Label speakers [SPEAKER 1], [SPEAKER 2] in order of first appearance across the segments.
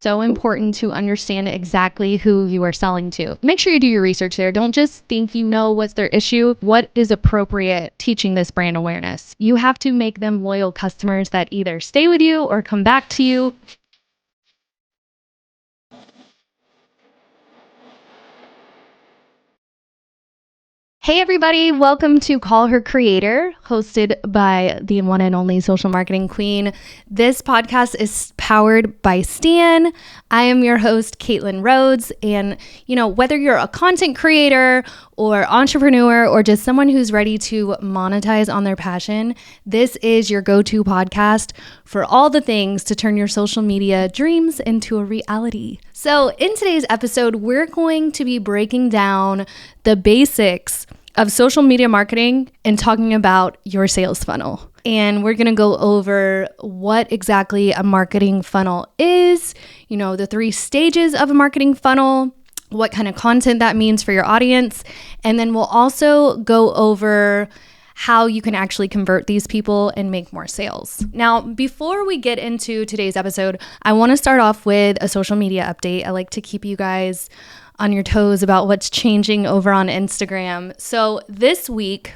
[SPEAKER 1] So important to understand exactly who you are selling to. Make sure you do your research there. Don't just think you know what's their issue. What is appropriate teaching this brand awareness? You have to make them loyal customers that either stay with you or come back to you. Hey everybody, welcome to Call Her Creator, hosted by the one and only social marketing queen. This podcast is powered by Stan. I am your host, Katelyn Rhoades, and whether you're a content creator or entrepreneur or just someone who's ready to monetize on their passion, this is your go-to podcast for all the things to turn your social media dreams into a reality. So in today's episode, we're going to be breaking down the basics of social media marketing and talking about your sales funnel. And we're going to go over what exactly a marketing funnel is, the 3 stages of a marketing funnel, what kind of content that means for your audience. And then we'll also go over how you can actually convert these people and make more sales. Now, before we get into today's episode, I want to start off with a social media update. I like to keep you guys on your toes about what's changing over on Instagram. So this week,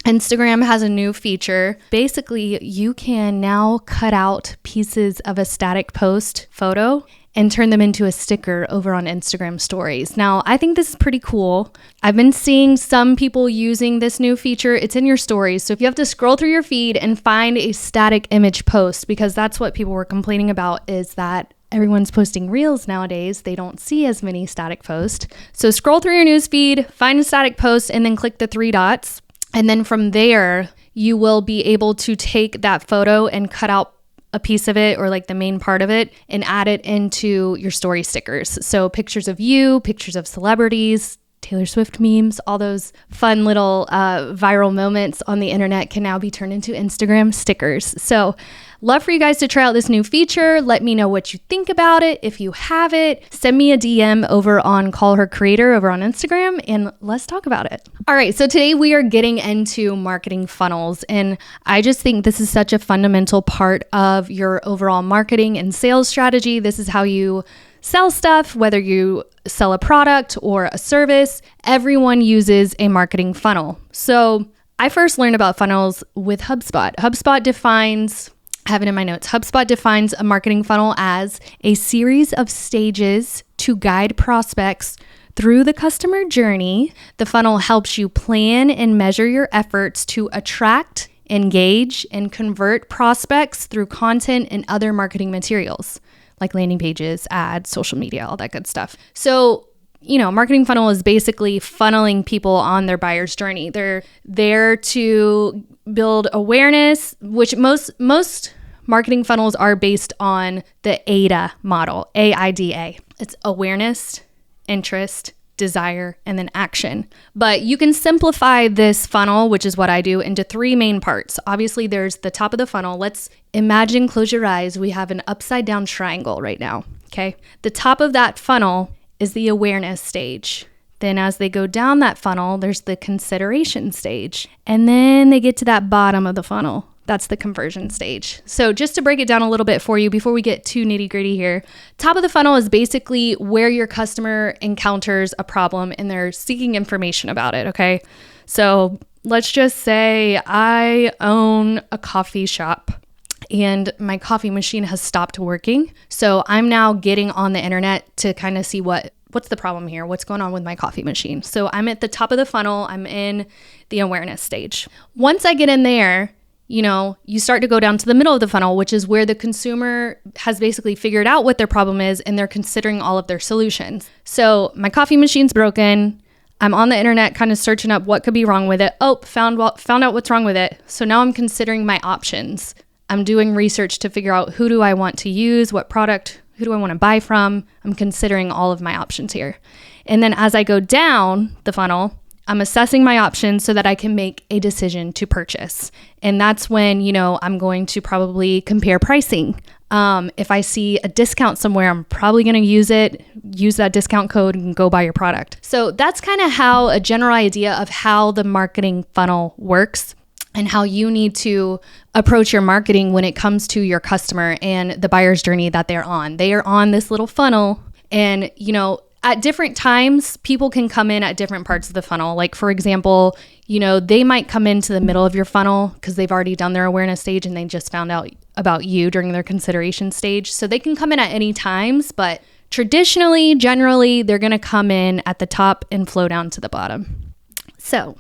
[SPEAKER 1] Instagram has a new feature. Basically, you can now cut out pieces of a static post photo and turn them into a sticker over on Instagram stories. Now, I think this is pretty cool. I've been seeing some people using this new feature. It's in your stories. So if you have to scroll through your feed and find a static image post, because that's what people were complaining about, is that everyone's posting reels nowadays. They don't see as many static posts. So scroll through your news feed, find a static post, and then click the 3 dots. And then from there, you will be able to take that photo and cut out a piece of it or like the main part of it and add it into your story stickers. So pictures of you, pictures of celebrities, Taylor Swift memes, all those fun little viral moments on the internet can now be turned into Instagram stickers. So love for you guys to try out this new feature. Let me know what you think about it. If you have it, send me a DM over on Call Her Creator over on Instagram and let's talk about it. All right, so today we are getting into marketing funnels, and I just think this is such a fundamental part of your overall marketing and sales strategy. This is how you sell stuff, whether you sell a product or a service. Everyone uses a marketing funnel. So I first learned about funnels with HubSpot. HubSpot defines, I have it in my notes, HubSpot defines a marketing funnel as a series of stages to guide prospects through the customer journey. The funnel helps you plan and measure your efforts to attract, engage, and convert prospects through content and other marketing materials, like landing pages, ads, social media, all that good stuff. So, marketing funnel is basically funneling people on their buyer's journey. They're there to build awareness, which most marketing funnels are based on the AIDA model, AIDA. It's awareness, interest, desire, and then action. But you can simplify this funnel, which is what I do, into 3 main parts. Obviously, there's the top of the funnel. Let's imagine, close your eyes, we have an upside down triangle right now, okay? The top of that funnel is the awareness stage. Then as they go down that funnel, there's the consideration stage. And then they get to that bottom of the funnel. That's the conversion stage. So just to break it down a little bit for you before we get too nitty gritty here, top of the funnel is basically where your customer encounters a problem and they're seeking information about it, okay? So let's just say I own a coffee shop and my coffee machine has stopped working. So I'm now getting on the internet to kind of see what's the problem here? What's going on with my coffee machine? So I'm at the top of the funnel. I'm in the awareness stage. Once I get in there, you start to go down to the middle of the funnel, which is where the consumer has basically figured out what their problem is and they're considering all of their solutions. So my coffee machine's broken. I'm on the internet kind of searching up what could be wrong with it. Oh, found out what's wrong with it. So now I'm considering my options. I'm doing research to figure out who do I want to use, what product, who do I want to buy from. I'm considering all of my options here. And then as I go down the funnel, I'm assessing my options so that I can make a decision to purchase. And that's when, I'm going to probably compare pricing. If I see a discount somewhere, I'm probably going to use that discount code and go buy your product. So that's kind of how a general idea of how the marketing funnel works. and how you need to approach your marketing when it comes to your customer and the buyer's journey that they're on. They are on this little funnel, and at different times, people can come in at different parts of the funnel. Like, for example, they might come into the middle of your funnel because they've already done their awareness stage and they just found out about you during their consideration stage. So they can come in at any times, but traditionally, generally, they're going to come in at the top and flow down to the bottom. So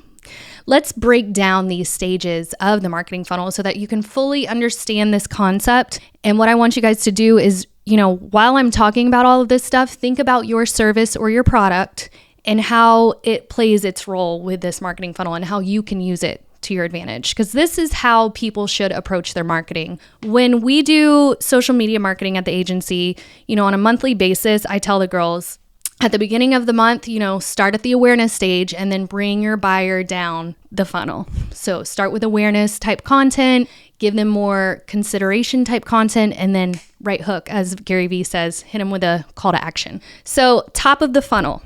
[SPEAKER 1] let's break down these stages of the marketing funnel so that you can fully understand this concept. And what I want you guys to do is, while I'm talking about all of this stuff, think about your service or your product and how it plays its role with this marketing funnel and how you can use it to your advantage. Because this is how people should approach their marketing. When we do social media marketing at the agency, on a monthly basis, I tell the girls, at the beginning of the month, start at the awareness stage and then bring your buyer down the funnel. So start with awareness type content, give them more consideration type content, and then right hook, as Gary Vee says, hit them with a call to action. So top of the funnel,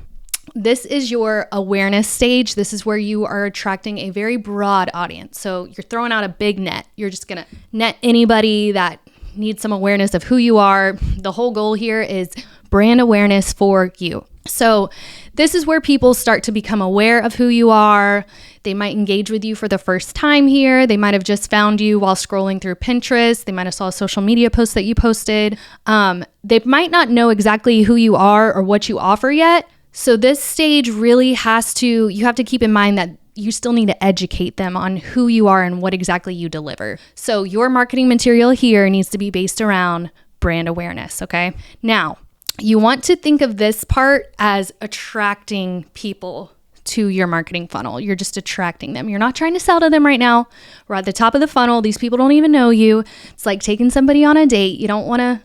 [SPEAKER 1] this is your awareness stage. This is where you are attracting a very broad audience. So you're throwing out a big net. You're just going to net anybody that needs some awareness of who you are. The whole goal here is brand awareness for you. So this is where people start to become aware of who you are. They might engage with you for the first time here. They might have just found you while scrolling through Pinterest. They might have saw a social media post that you posted. They might not know exactly who you are or what you offer yet. So this stage really you have to keep in mind that you still need to educate them on who you are and what exactly you deliver. So your marketing material here needs to be based around brand awareness, okay? Now, you want to think of this part as attracting people to your marketing funnel. You're just attracting them. You're not trying to sell to them right now. We're at the top of the funnel. These people don't even know you. It's like taking somebody on a date. You don't want to,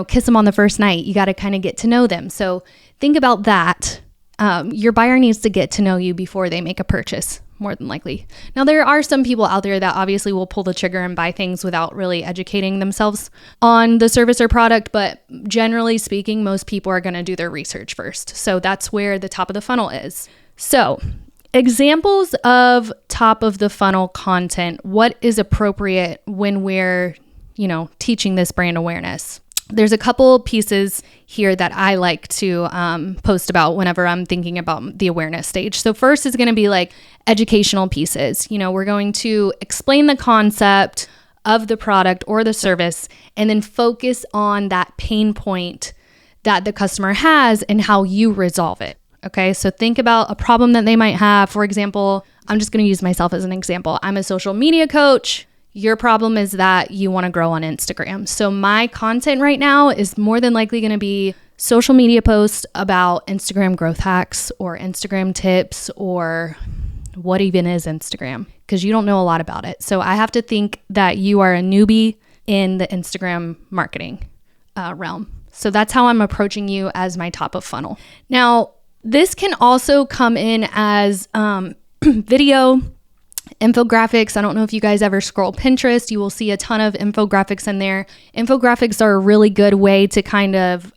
[SPEAKER 1] kiss them on the first night. You got to kind of get to know them. So think about that. Your buyer needs to get to know you before they make a purchase, more than likely. Now, there are some people out there that obviously will pull the trigger and buy things without really educating themselves on the service or product, but generally speaking, most people are going to do their research first. So that's where the top of the funnel is. So examples of top of the funnel content, what is appropriate when we're, teaching this brand awareness? There's a couple pieces here that I like to post about whenever I'm thinking about the awareness stage. So first is going to be like educational pieces. We're going to explain the concept of the product or the service and then focus on that pain point that the customer has and how you resolve it. Okay, so think about a problem that they might have. For example, I'm just going to use myself as an example. I'm a social media coach. Your problem is that you want to grow on Instagram. So my content right now is more than likely going to be social media posts about Instagram growth hacks or Instagram tips or what even is Instagram, because you don't know a lot about it. So I have to think that you are a newbie in the Instagram marketing realm. So that's how I'm approaching you as my top of funnel. Now, this can also come in as video, infographics. I don't know if you guys ever scroll Pinterest. You will see a ton of infographics in there. Infographics are a really good way to kind of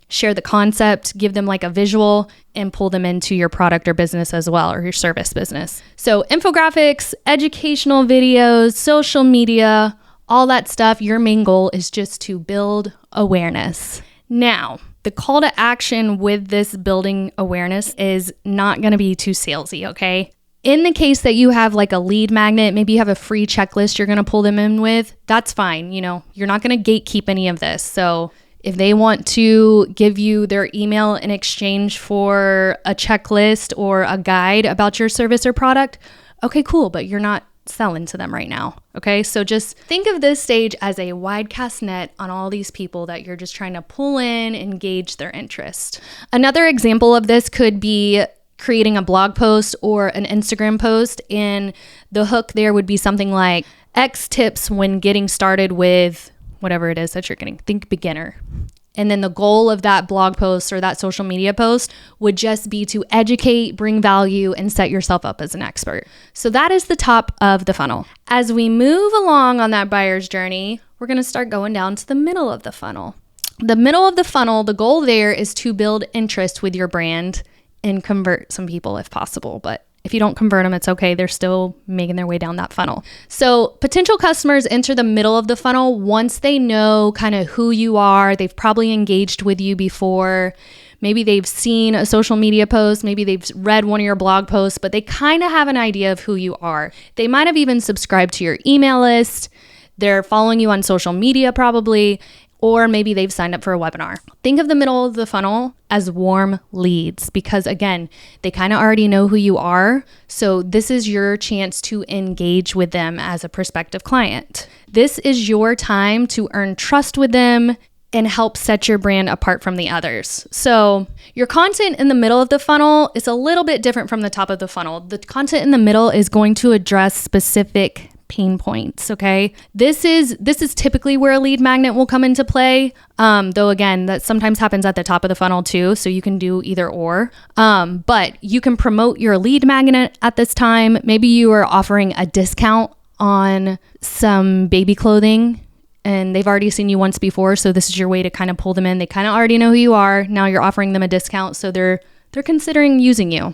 [SPEAKER 1] share the concept, give them like a visual, and pull them into your product or business as well, or your service business. So infographics, educational videos, social media, all that stuff. Your main goal is just to build awareness. Now, the call to action with this building awareness is not going to be too salesy, okay? In the case that you have like a lead magnet, maybe you have a free checklist you're going to pull them in with, that's fine. You're not going to gatekeep any of this. So if they want to give you their email in exchange for a checklist or a guide about your service or product, okay, cool, but you're not selling to them right now. Okay, so just think of this stage as a wide cast net on all these people that you're just trying to pull in and gauge their interest. Another example of this could be creating a blog post or an Instagram post, and the hook there would be something like X tips when getting started with whatever it is that you're getting. Think beginner. And then the goal of that blog post or that social media post would just be to educate, bring value, and set yourself up as an expert. So that is the top of the funnel. As we move along on that buyer's journey, we're going to start going down to the middle of the funnel. The middle of the funnel, the goal there is to build interest with your brand and convert some people if possible. But If you don't convert them, it's okay. They're still making their way down that funnel. So potential customers enter the middle of the funnel once they know kind of who you are. They've probably engaged with you before. Maybe they've seen a social media post. Maybe they've read one of your blog posts, but they kind of have an idea of who you are. They might have even subscribed to your email list. They're following you on social media probably, or maybe they've signed up for a webinar. Think of the middle of the funnel as warm leads because, again, they kind of already know who you are. So this is your chance to engage with them as a prospective client. This is your time to earn trust with them and help set your brand apart from the others. So your content in the middle of the funnel is a little bit different from the top of the funnel. The content in the middle is going to address specific pain points, okay? This is typically where a lead magnet will come into play, though again, that sometimes happens at the top of the funnel too, so you can do either or. But you can promote your lead magnet at this time. Maybe you are offering a discount on some baby clothing, and they've already seen you once before, so this is your way to kind of pull them in. They kind of already know who you are. Now you're offering them a discount, so they're considering using you.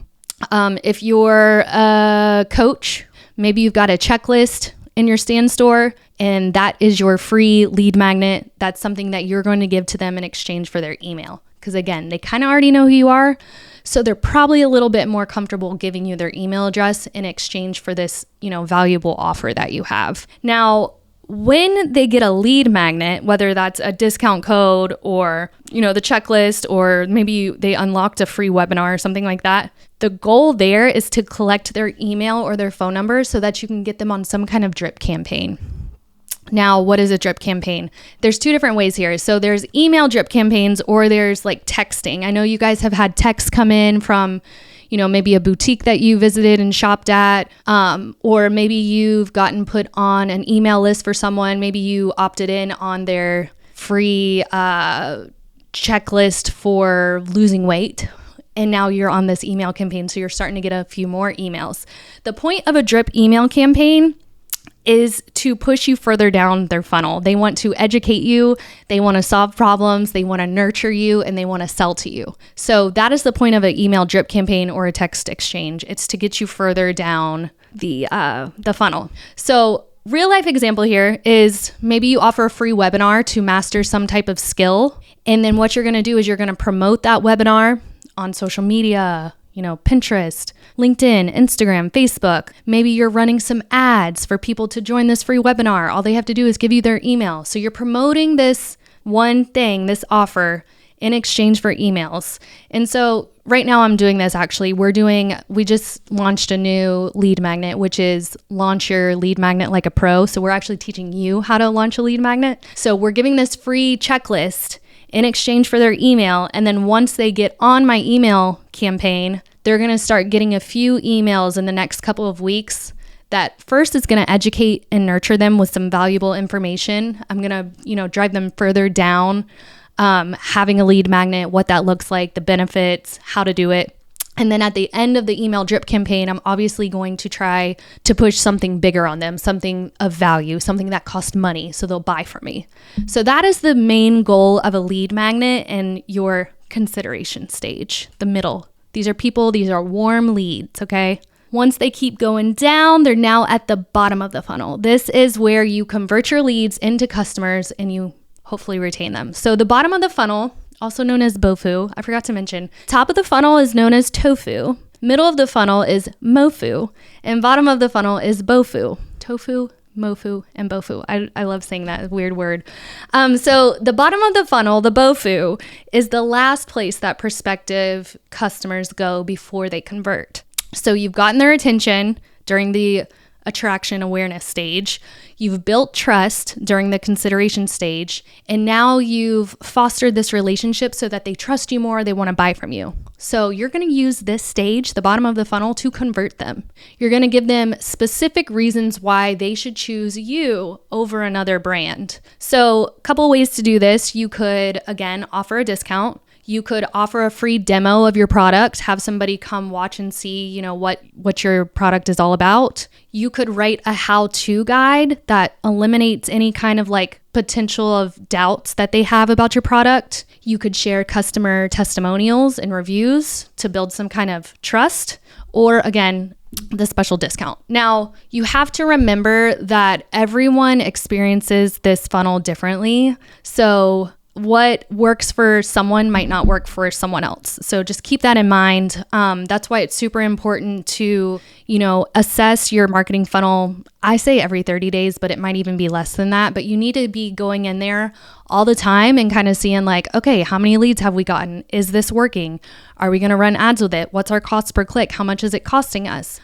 [SPEAKER 1] If you're a coach, maybe you've got a checklist in your stand store, and that is your free lead magnet. That's something that you're going to give to them in exchange for their email. Because again, they kind of already know who you are, so they're probably a little bit more comfortable giving you their email address in exchange for this, valuable offer that you have. Now, when they get a lead magnet, whether that's a discount code or, the checklist, or maybe they unlocked a free webinar or something like that, the goal there is to collect their email or their phone number so that you can get them on some kind of drip campaign. Now, what is a drip campaign? There's two different ways here. So there's email drip campaigns, or there's like texting. I know you guys have had texts come in from maybe a boutique that you visited and shopped at, or maybe you've gotten put on an email list for someone. Maybe you opted in on their free checklist for losing weight, and now you're on this email campaign, so you're starting to get a few more emails. The point of a drip email campaign is to push you further down their funnel. They want to educate you, they want to solve problems, they want to nurture you, and they want to sell to you. So that is the point of an email drip campaign or a text exchange. It's to get you further down the funnel. So real life example here is maybe you offer a free webinar to master some type of skill, and then what you're going to do is you're going to promote that webinar on social media, Pinterest, LinkedIn, Instagram, Facebook. Maybe you're running some ads for people to join this free webinar. All they have to do is give you their email. So you're promoting this one thing, this offer, in exchange for emails. And so right now I'm doing this actually. We just launched a new lead magnet, which is launch your lead magnet like a pro. So we're actually teaching you how to launch a lead magnet. So we're giving this free checklist in exchange for their email. And then once they get on my email campaign, they're going to start getting a few emails in the next couple of weeks that first is going to educate and nurture them with some valuable information. I'm going to, drive them further down, having a lead magnet, what that looks like, the benefits, how to do it. And then at the end of the email drip campaign, I'm obviously going to try to push something bigger on them, something of value, something that costs money, so they'll buy from me. So that is the main goal of a lead magnet and your consideration stage, the middle. These are warm leads, okay? Once they keep going down, they're now at the bottom of the funnel. This is where you convert your leads into customers and you hopefully retain them. So the bottom of the funnel, also known as BOFU, I forgot to mention. Top of the funnel is known as TOFU. Middle of the funnel is MOFU. And bottom of the funnel is BOFU. TOFU, MOFU, and BOFU. I love saying that weird word. So the bottom of the funnel, the BOFU, is the last place that prospective customers go before they convert. So you've gotten their attention during the attraction awareness stage, you've built trust during the consideration stage, and now you've fostered this relationship so that they trust you more, they want to buy from you. So you're going to use this stage, the bottom of the funnel, to convert them. You're going to give them specific reasons why they should choose you over another brand. So a couple ways to do this. You could, again, offer a discount. You could offer a free demo of your product, have somebody come watch and see, what your product is all about. You could write a how-to guide that eliminates any kind of potential of doubts that they have about your product. You could share customer testimonials and reviews to build some kind of trust. Or again, the special discount. Now, you have to remember that everyone experiences this funnel differently. So what works for someone might not work for someone else. So just keep that in mind. That's why it's super important to, assess your marketing funnel. I say every 30 days, but it might even be less than that. But you need to be going in there all the time and kind of seeing like, okay, how many leads have we gotten? Is this working? Are we going to run ads with it? What's our cost per click? How much is it costing us?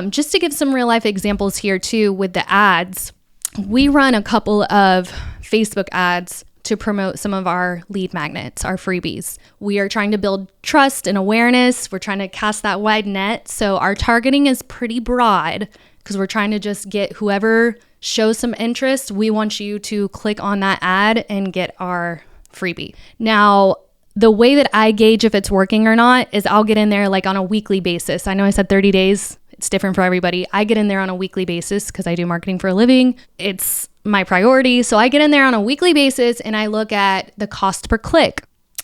[SPEAKER 1] Just to give some real life examples here too with the ads, we run a couple of Facebook ads to promote some of our lead magnets, our freebies. We are trying to build trust and awareness. We're trying to cast that wide net. So our targeting is pretty broad because we're trying to just get whoever shows some interest. We want you to click on that ad and get our freebie. Now, the way that I gauge if it's working or not is I'll get in there like on a weekly basis. I know I said 30 days. It's different for everybody. I get in there on a weekly basis because I do marketing for a living. It's my priority. So I get in there on a weekly basis and I look at the cost per click.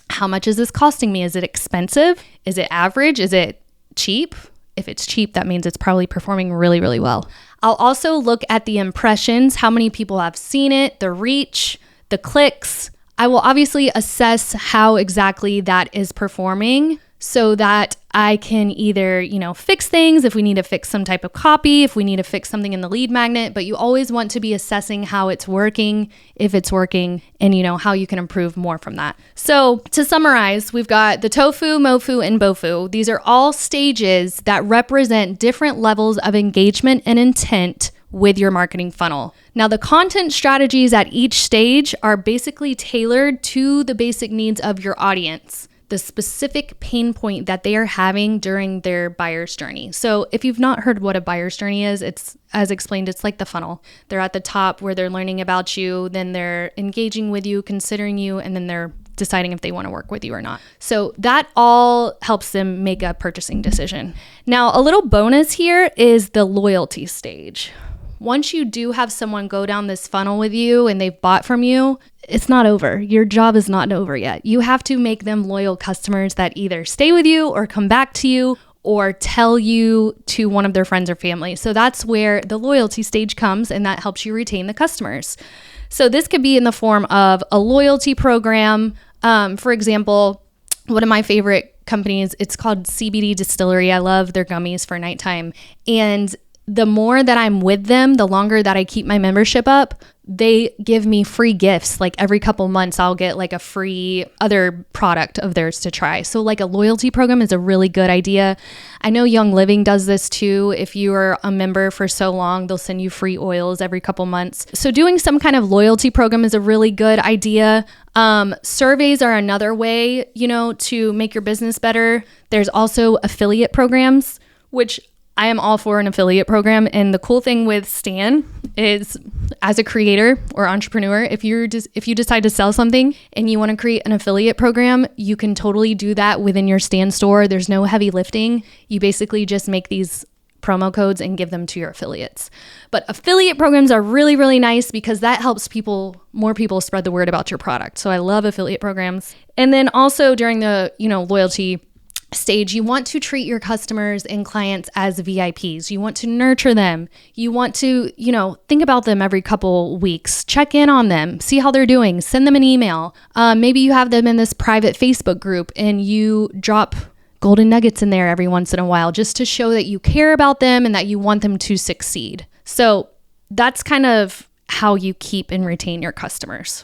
[SPEAKER 1] How much is this costing me? Is it expensive? Is it average? Is it cheap? If it's cheap, that means it's probably performing really, really well. I'll also look at the impressions, how many people have seen it, the reach, the clicks. I will obviously assess how exactly that is performing so that I can either, fix things if we need to fix some type of copy, if we need to fix something in the lead magnet, but you always want to be assessing how it's working, if it's working, and how you can improve more from that. So to summarize, we've got the TOFU, MOFU, and BOFU. These are all stages that represent different levels of engagement and intent with your marketing funnel. Now, the content strategies at each stage are basically tailored to the basic needs of your audience, the specific pain point that they are having during their buyer's journey. So if you've not heard what a buyer's journey is, it's, as explained, it's like the funnel. They're at the top where they're learning about you, then they're engaging with you, considering you, and then they're deciding if they want to work with you or not. So that all helps them make a purchasing decision. Now, a little bonus here is the loyalty stage. Once you do have someone go down this funnel with you and they've bought from you, it's not over. Your job is not over yet. You have to make them loyal customers that either stay with you or come back to you or tell you to one of their friends or family. So that's where the loyalty stage comes, and that helps you retain the customers. So this could be in the form of a loyalty program. For example, one of my favorite companies, it's called CBD Distillery. I love their gummies for nighttime. And the more that I'm with them, the longer that I keep my membership up, they give me free gifts. Like every couple months, I'll get like a free other product of theirs to try. So like a loyalty program is a really good idea. I know Young Living does this too. If you are a member for so long, they'll send you free oils every couple months. So doing some kind of loyalty program is a really good idea. Surveys are another way, to make your business better. There's also affiliate programs, which I am all for an affiliate program. And the cool thing with Stan is, as a creator or entrepreneur, if you decide to sell something and you want to create an affiliate program, you can totally do that within your Stan store. There's no heavy lifting. You basically just make these promo codes and give them to your affiliates. But affiliate programs are really, really nice because that helps more people spread the word about your product. So I love affiliate programs. And then also during the, loyalty stage, you want to treat your customers and clients as VIPs. You want to nurture them. You want to, think about them every couple weeks, check in on them, see how they're doing, send them an email. Maybe you have them in this private Facebook group and you drop golden nuggets in there every once in a while just to show that you care about them and that you want them to succeed. So that's kind of how you keep and retain your customers.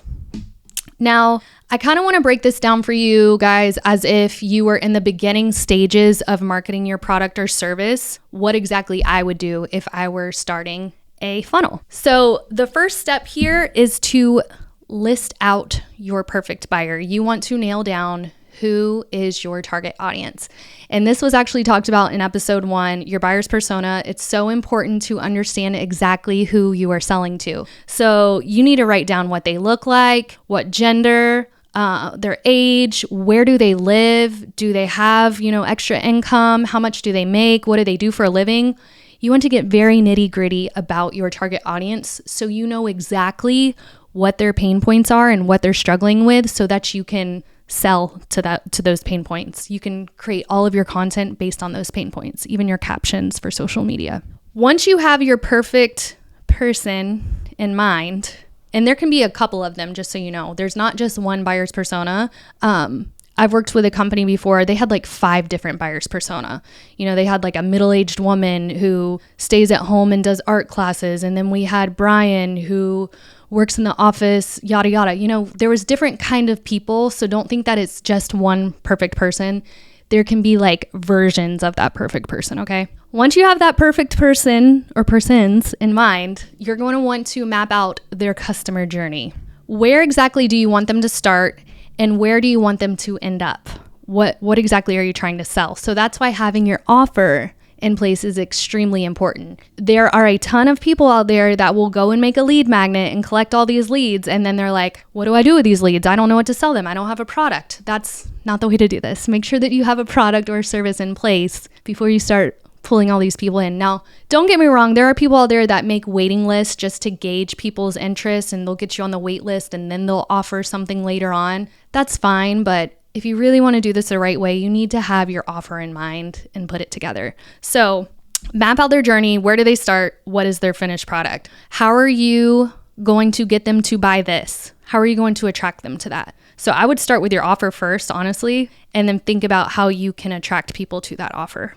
[SPEAKER 1] Now, I kind of want to break this down for you guys as if you were in the beginning stages of marketing your product or service, what exactly I would do if I were starting a funnel. So the first step here is to list out your perfect buyer. You want to nail down who is your target audience. And this was actually talked about in episode 1, your buyer's persona. It's so important to understand exactly who you are selling to. So you need to write down what they look like, what gender, their age, where do they live? Do they have, extra income? How much do they make? What do they do for a living? You want to get very nitty gritty about your target audience so you know exactly what their pain points are and what they're struggling with so that you can sell to those pain points. You can create all of your content based on those pain points, even your captions for social media. Once you have your perfect person in mind, and there can be a couple of them, just so you know, there's not just one buyer's persona. I've worked with a company before. They had like 5 different buyer's persona. They had like a middle-aged woman who stays at home and does art classes. And then we had Brian who works in the office, yada, yada. There was different kind of people. So don't think that it's just one perfect person. There can be like versions of that perfect person, okay? Once you have that perfect person or persons in mind, you're going to want to map out their customer journey. Where exactly do you want them to start? And where do you want them to end up? What exactly are you trying to sell? So that's why having your offer in place is extremely important. There are a ton of people out there that will go and make a lead magnet and collect all these leads. And then they're like, what do I do with these leads? I don't know what to sell them. I don't have a product. That's not the way to do this. Make sure that you have a product or a service in place before you start pulling all these people in. Now, don't get me wrong. There are people out there that make waiting lists just to gauge people's interest, and they'll get you on the wait list and then they'll offer something later on. That's fine. But if you really want to do this the right way, you need to have your offer in mind and put it together. So map out their journey. Where do they start? What is their finished product? How are you going to get them to buy this? How are you going to attract them to that? So I would start with your offer first, honestly, and then think about how you can attract people to that offer.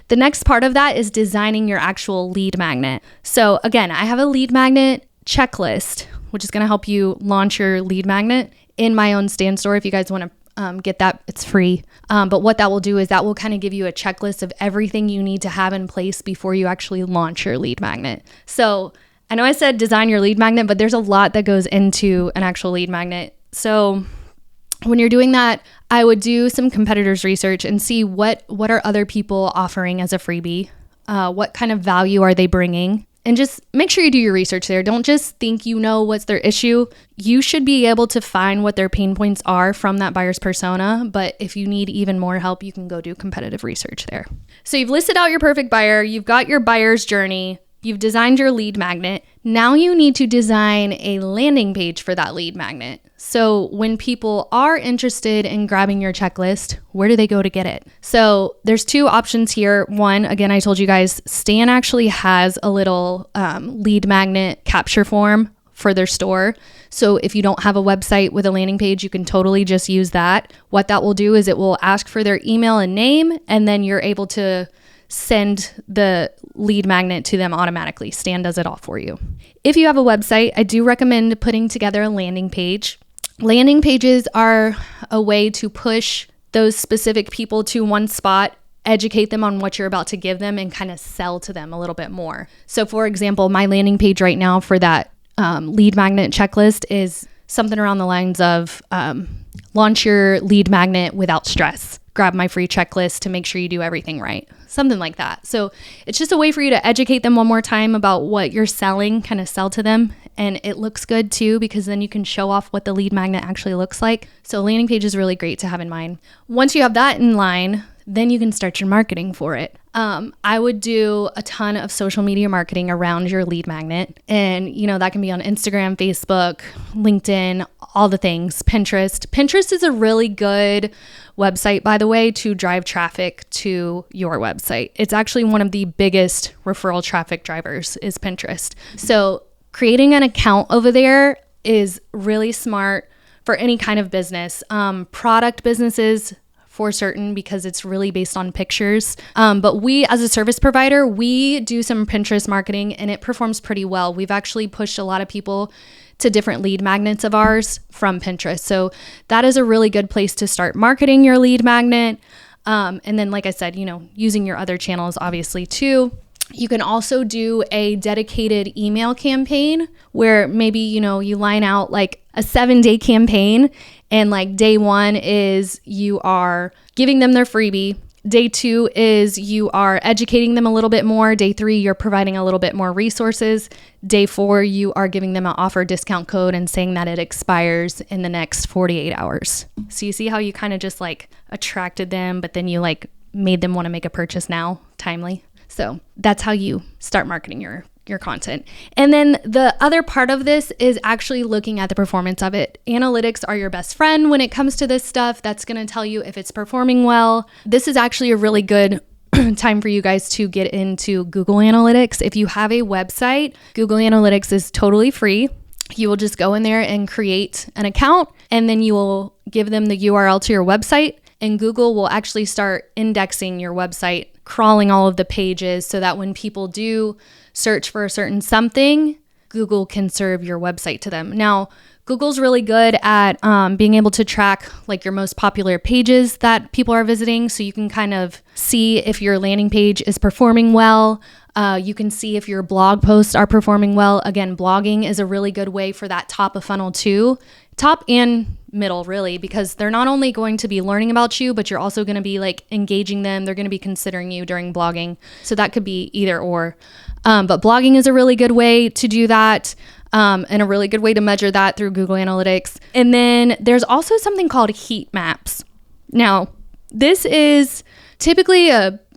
[SPEAKER 1] The next part of that is designing your actual lead magnet. So again, I have a lead magnet checklist, which is going to help you launch your lead magnet in my own Stan store. If you guys want to get that, it's free. But what that will do is that will kind of give you a checklist of everything you need to have in place before you actually launch your lead magnet. So I know I said design your lead magnet, but there's a lot that goes into an actual lead magnet. So when you're doing that, I would do some competitors research and see what are other people offering as a freebie? What kind of value are they bringing? And just make sure you do your research there. Don't just think you know what's their issue. You should be able to find what their pain points are from that buyer's persona. But if you need even more help, you can go do competitive research there. So you've listed out your perfect buyer. You've got your buyer's journey. You've designed your lead magnet. Now you need to design a landing page for that lead magnet. So when people are interested in grabbing your checklist, where do they go to get it? So there's 2 options here. One, again, I told you guys, Stan actually has a little lead magnet capture form for their store. So if you don't have a website with a landing page, you can totally just use that. What that will do is it will ask for their email and name, and then you're able to send the lead magnet to them automatically. Stan does it all for you. If you have a website, I do recommend putting together a landing page. Landing pages are a way to push those specific people to one spot, educate them on what you're about to give them, and kind of sell to them a little bit more. So for example, my landing page right now for that lead magnet checklist is something around the lines of launch your lead magnet without stress. Grab my free checklist to make sure you do everything right. Something like that. So it's just a way for you to educate them one more time about what you're selling, kind of sell to them. And it looks good too, because then you can show off what the lead magnet actually looks like. So landing page is really great to have in mind. Once you have that in line, then you can start your marketing for it. I would do a ton of social media marketing around your lead magnet. And, that can be on Instagram, Facebook, LinkedIn, all the things, Pinterest. Pinterest is a really good website, by the way, to drive traffic to your website. It's actually one of the biggest referral traffic drivers is Pinterest. So creating an account over there is really smart for any kind of business. Product businesses, for certain, because it's really based on pictures. But we, as a service provider, we do some Pinterest marketing and it performs pretty well. We've actually pushed a lot of people to different lead magnets of ours from Pinterest. So that is a really good place to start marketing your lead magnet. And then, like I said, using your other channels, obviously, too. You can also do a dedicated email campaign where maybe, you line out like a 7-day campaign, and like day 1 is you are giving them their freebie. Day 2 is you are educating them a little bit more. Day 3, you're providing a little bit more resources. Day 4, you are giving them an offer discount code and saying that it expires in the next 48 hours. So you see how you kind of just like attracted them, but then you like made them want to make a purchase now, timely. So that's how you start marketing your content. And then the other part of this is actually looking at the performance of it. Analytics are your best friend when it comes to this stuff. That's going to tell you if it's performing well. This is actually a really good time for you guys to get into Google Analytics. If you have a website, Google Analytics is totally free. You will just go in there and create an account, and then you will give them the URL to your website, and Google will actually start indexing your website, crawling all of the pages so that when people do search for a certain something, Google can serve your website to them. Now, Google's really good at being able to track like your most popular pages that people are visiting. So you can kind of see if your landing page is performing well. You can see if your blog posts are performing well. Again, blogging is a really good way for that top of funnel too. Top and middle, really, because they're not only going to be learning about you, but you're also going to be like engaging them. They're going to be considering you during blogging. So that could be either or. But blogging is a really good way to do that. And a really good way to measure that through Google Analytics. And then there's also something called heat maps. Now, this is typically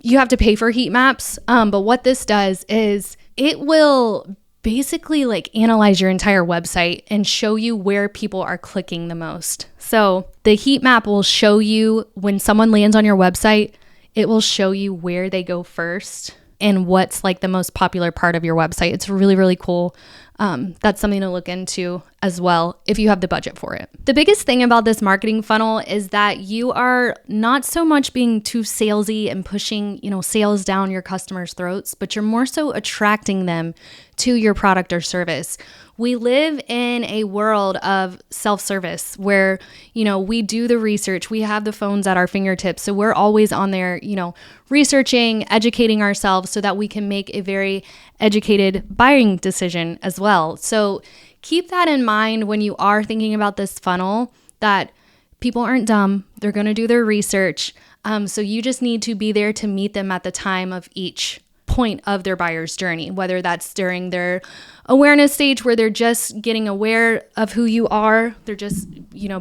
[SPEAKER 1] you have to pay for heat maps. But what this does is it will basically like analyze your entire website and show you where people are clicking the most. So the heat map will show you when someone lands on your website, it will show you where they go first and what's like the most popular part of your website. It's really, really cool. That's something to look into as well if you have the budget for it. The biggest thing about this marketing funnel is that you are not so much being too salesy and pushing, sales down your customers' throats, but you're more so attracting them to your product or service. We live in a world of self-service where, we do the research, we have the phones at our fingertips. So we're always on there, researching, educating ourselves so that we can make a very educated buying decision as well. So keep that in mind when you are thinking about this funnel, that people aren't dumb. They're going to do their research. So you just need to be there to meet them at the time of each point of their buyer's journey, whether that's during their awareness stage where they're just getting aware of who you are, they're just,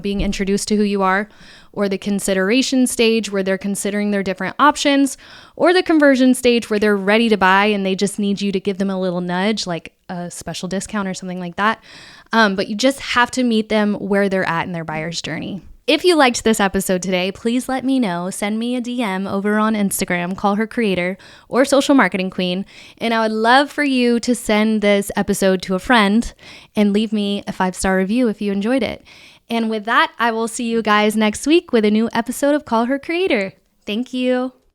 [SPEAKER 1] being introduced to who you are, or the consideration stage where they're considering their different options, or the conversion stage where they're ready to buy and they just need you to give them a little nudge, like a special discount or something like that. But you just have to meet them where they're at in their buyer's journey. If you liked this episode today, please let me know. Send me a DM over on Instagram, Call Her Creator, or Social Marketing Queen. And I would love for you to send this episode to a friend and leave me a 5-star review if you enjoyed it. And with that, I will see you guys next week with a new episode of Call Her Creator. Thank you.